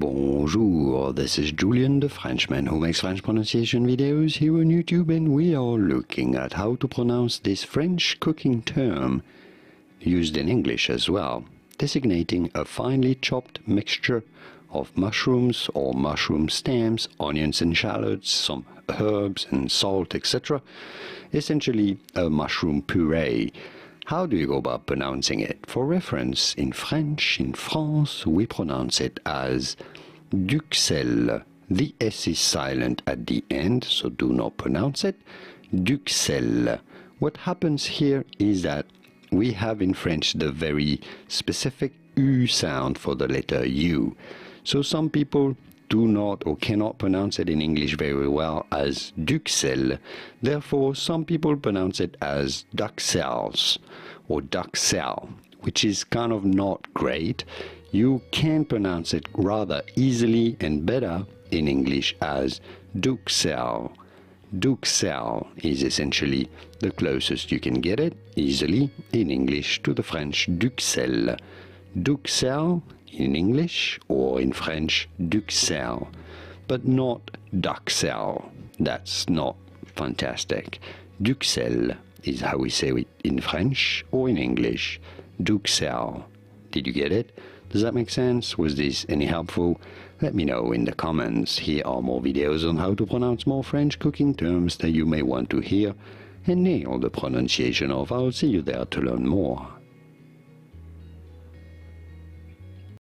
Bonjour, this is Julien, the Frenchman who makes French pronunciation videos here on YouTube, and we are looking at how to pronounce this French cooking term, used in English as well, designating a finely chopped mixture of mushrooms or mushroom stems, onions and shallots, some herbs and salt, etc. Essentially a mushroom puree. How do you go about pronouncing it? For reference, in French, in France, we pronounce it as Duxelles. The S is silent at the end, so do not pronounce it. Duxelles. What happens here is that we have in French the very specific U sound for the letter U. So some people do not or cannot pronounce it in English very well as Duxelles. Therefore, some people pronounce it as Duxelles or Duxelles, which is kind of not great. You can pronounce it rather easily and better in English as Duxelles. Duxelles is essentially the closest you can get it easily in English to the French Duxelles. Duxelles in English or in French Duxelles, but not Duxelles. That's not fantastic. Duxelles is how we say it in French or in English. Duxelles. Did you get it? Does that make sense? Was this any helpful? Let me know in the comments. Here are more videos on how to pronounce more French cooking terms that you may want to hear and nail the pronunciation of. I'll see you there to learn more.